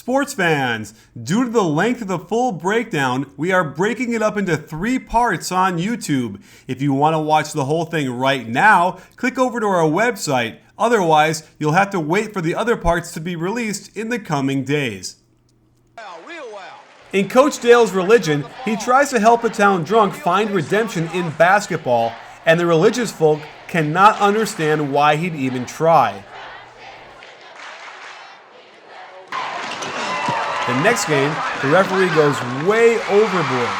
Sports fans, due to the length of the full breakdown, we are breaking it up into 3 parts on YouTube. If you want to watch the whole thing right now, click over to our website. Otherwise, you'll have to wait for the other parts to be released in the coming days. In Coach Dale's religion, he tries to help a town drunk find redemption in basketball, and the religious folk cannot understand why he'd even try. The next game, the referee goes way overboard.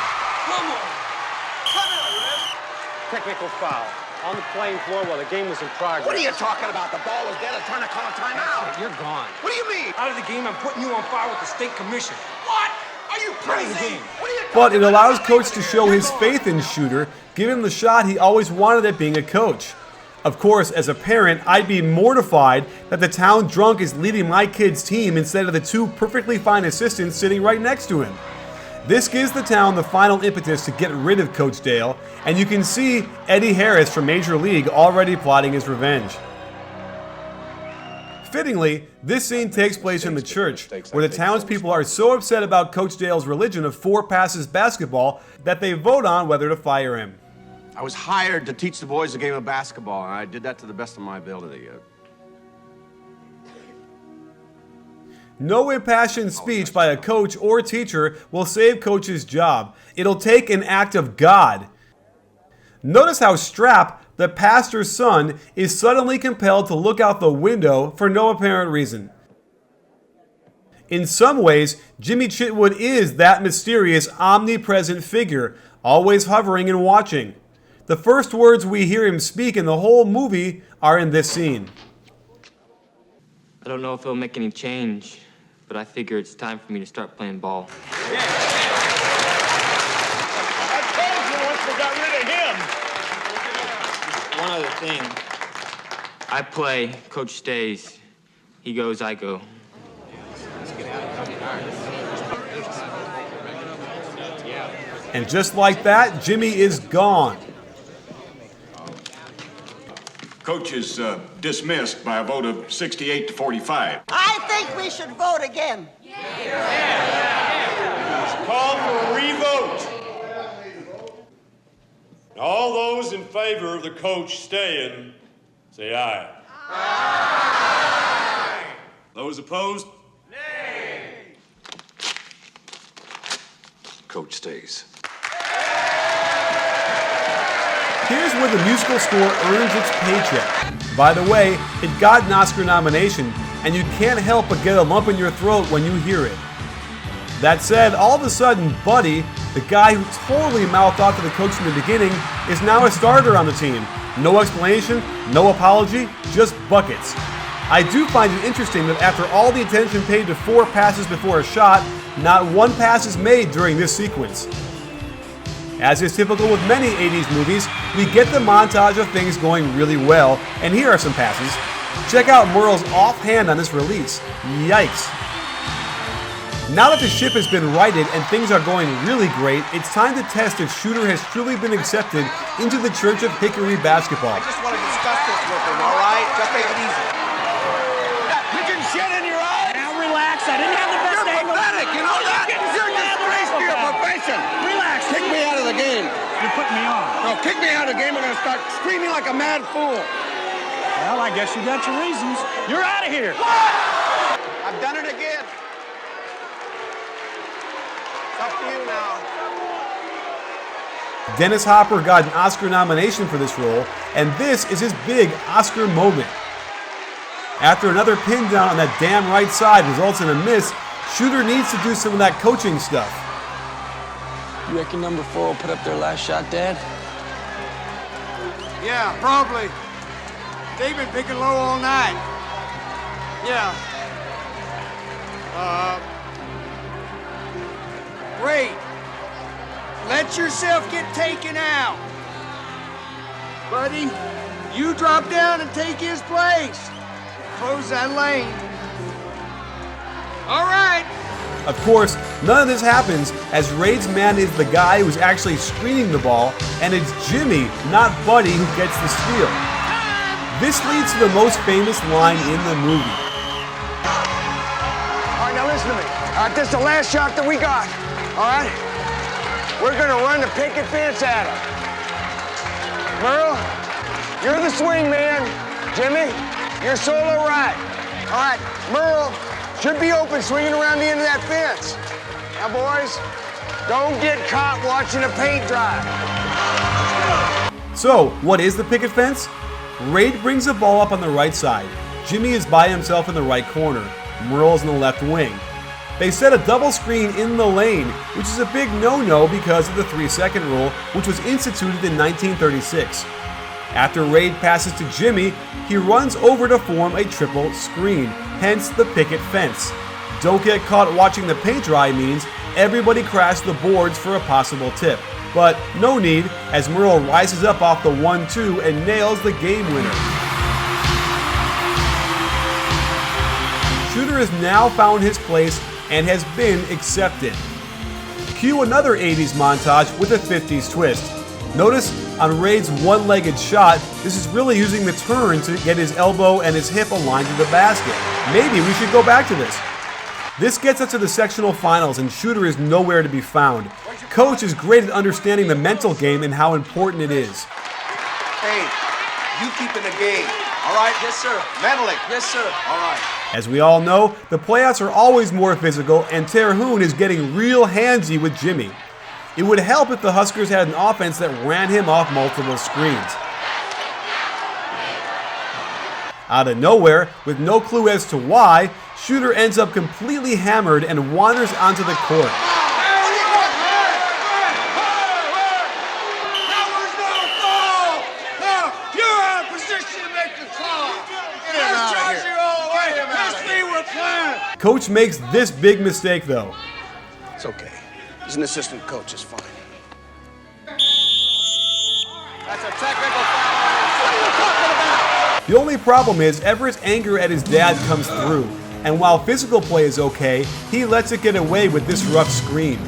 Technical foul on the playing floor while the game was in progress. What are you talking about? The ball was dead. I'm trying to call a timeout. You're gone. What do you mean? Out of the game, I'm putting you on fire with the state commission. What? Are you crazy? But it allows Coach to show his faith in Shooter, give him the shot he always wanted at being a coach. Of course, as a parent, I'd be mortified that the town drunk is leading my kid's team instead of the 2 perfectly fine assistants sitting right next to him. This gives the town the final impetus to get rid of Coach Dale, and you can see Eddie Harris from Major League already plotting his revenge. Fittingly, this scene takes place in the church, where the townspeople are so upset about Coach Dale's religion of 4 passes basketball that they vote on whether to fire him. I was hired to teach the boys the game of basketball, and I did that to the best of my ability. No impassioned speech by a coach or teacher will save Coach's job. It'll take an act of God. Notice how Strap, the pastor's son, is suddenly compelled to look out the window for no apparent reason. In some ways, Jimmy Chitwood is that mysterious, omnipresent figure, always hovering and watching. The first words we hear him speak in the whole movie are in this scene. I don't know if it'll make any change, but I figure it's time for me to start playing ball. I told you once we got rid of him. One other thing. I play, Coach stays. He goes, I go. And just like that, Jimmy is gone. Coach is dismissed by a vote of 68 to 45. I think we should vote again. Call for a revote. All those in favor of the coach staying, say aye. Aye. Those opposed? Nay. Coach stays. Here's where the musical score earns its paycheck. By the way, it got an Oscar nomination, and you can't help but get a lump in your throat when you hear it. That said, all of a sudden, Buddy, the guy who totally mouthed off to the coach in the beginning, is now a starter on the team. No explanation, no apology, just buckets. I do find it interesting that after all the attention paid to 4 passes before a shot, not 1 pass is made during this sequence. As is typical with many 80s movies, we get the montage of things going really well, and here are some passes. Check out Merle's offhand on this release. Yikes. Now that the ship has been righted and things are going really great, it's time to test if Shooter has truly been accepted into the Church of Hickory basketball. I just want to discuss this with him, all right? Just make it easy. You can shit in your eyes. Now relax. I didn't have the best You're angle. pathetic, you know that? You're a disgrace to your profession. Relax. Kick me out of the game. You're putting me on. No, kick me out of the game. I'm going to start screaming like a mad fool. Well, I guess you got your reasons. You're out of here. What? I've done it again. It's up to you now. Dennis Hopper got an Oscar nomination for this role, and this is his big Oscar moment. After another pin down on that damn right side results in a miss, Shooter needs to do some of that coaching stuff. You reckon number 4 will put up their last shot, Dad? Yeah, probably. They've been picking low all night. Yeah. Wait. Let yourself get taken out. Buddy, you drop down and take his place. Close that lane. All right. Of course, none of this happens as Raid's man is the guy who's actually screening the ball, and it's Jimmy, not Buddy, who gets the steal. This leads to the most famous line in the movie. All right, now listen. listen to me. This is the last shot that we got. All right? We're going to run the picket fence at him. Merle, you're the swing man. Jimmy, you're solo right. All right, Merle should be open swinging around the end of that fence. Now, boys, don't get caught watching the paint dry. So, what is the picket fence? Raid brings the ball up on the right side. Jimmy is by himself in the right corner. Merle is in the left wing. They set a double screen in the lane, which is a big no-no because of the 3-second rule, which was instituted in 1936. After Raid passes to Jimmy, he runs over to form a triple screen, hence the picket fence. Don't get caught watching the paint dry means everybody crashed the boards for a possible tip. But no need, as Merle rises up off the 1-2 and nails the game winner. Shooter has now found his place and has been accepted. Cue another 80s montage with a 50s twist. Notice on Raid's one-legged shot, this is really using the turn to get his elbow and his hip aligned to the basket. Maybe we should go back to this. This gets us to the sectional finals and Shooter is nowhere to be found. Coach is great at understanding the mental game and how important it is. Hey, you keep in the game, all right? Yes, sir. Mentally. Yes, sir. All right. As we all know, the playoffs are always more physical and Terhune is getting real handsy with Jimmy. It would help if the Huskers had an offense that ran him off multiple screens. Out of nowhere, with no clue as to why, Shooter ends up completely hammered and wanders onto the court. Coach makes this big mistake though. It's okay. He's an assistant coach. It's fine. That's a technical foul. The only problem is Everett's anger at his dad comes through, and while physical play is okay, he lets it get away with this rough screen.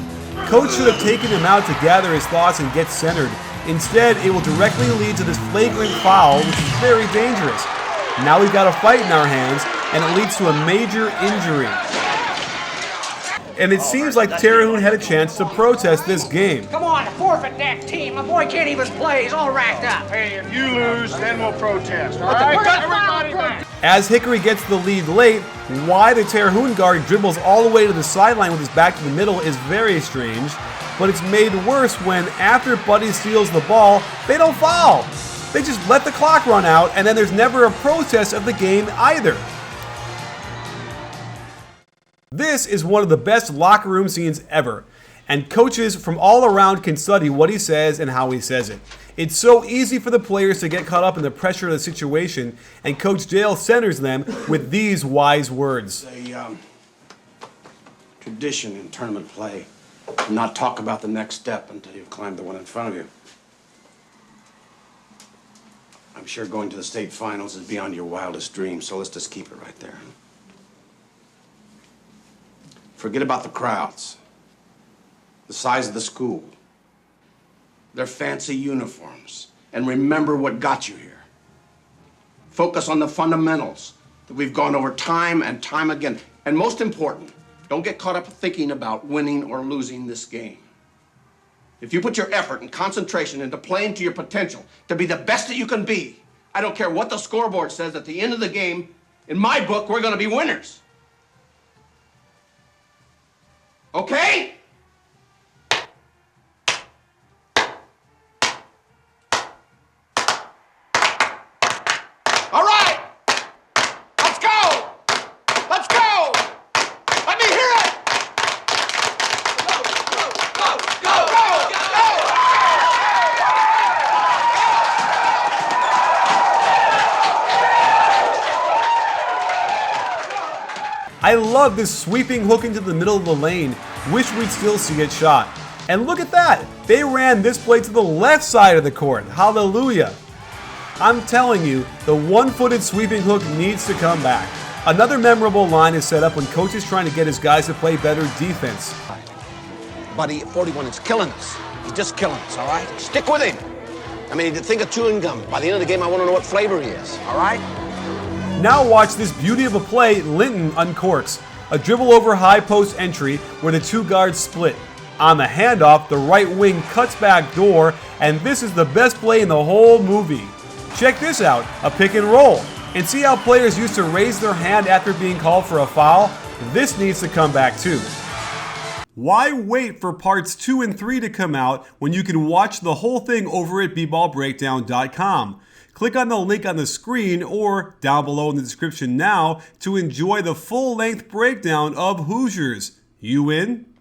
Coach should have taken him out to gather his thoughts and get centered. Instead, it will directly lead to this flagrant foul, which is very dangerous. Now we've got a fight in our hands, and it leads to a major injury. And it seems like Terhune had a chance to protest this game. Come on, forfeit that team. My boy can't even play. He's all racked up. Hey, if you lose, then we'll protest, all right? Everybody back. As Hickory gets the lead late, why the Terhune guard dribbles all the way to the sideline with his back to the middle is very strange, but it's made worse when after Buddy steals the ball, they don't foul. They just let the clock run out, and then there's never a protest of the game either. This is one of the best locker room scenes ever, and coaches from all around can study what he says and how he says it. It's so easy for the players to get caught up in the pressure of the situation, and Coach Dale centers them with these wise words. It's a tradition in tournament play to not talk about the next step until you've climbed the one in front of you. I'm sure going to the state finals is beyond your wildest dreams, so let's just keep it right there. Forget about the crowds, the size of the school, their fancy uniforms, and remember what got you here. Focus on the fundamentals that we've gone over time and time again. And most important, don't get caught up thinking about winning or losing this game. If you put your effort and concentration into playing to your potential, to be the best that you can be, I don't care what the scoreboard says, at the end of the game, in my book, we're going to be winners. Okay? All right! Let's go! Let's go! Let me hear it! Go, go, go, go, go, go! I love this sweeping hook into the middle of the lane. Wish we'd still see it shot. And look at that! They ran this play to the left side of the court. Hallelujah! I'm telling you, the one-footed sweeping hook needs to come back. Another memorable line is set up when coach is trying to get his guys to play better defense. Buddy, 41 is killing us. He's just killing us, all right? Stick with him. I mean, think of chewing gum. By the end of the game, I want to know what flavor he is, all right? Now watch this beauty of a play Linton uncorks. a dribble over high post entry where the two guards split. On the handoff, the right wing cuts back door, and this is the best play in the whole movie. Check this out, a pick and roll. And see how players used to raise their hand after being called for a foul? This needs to come back too. Why wait for parts 2 and 3 to come out when you can watch the whole thing over at BBallBreakdown.com? Click on the link on the screen or down below in the description now to enjoy the full-length breakdown of Hoosiers. You in?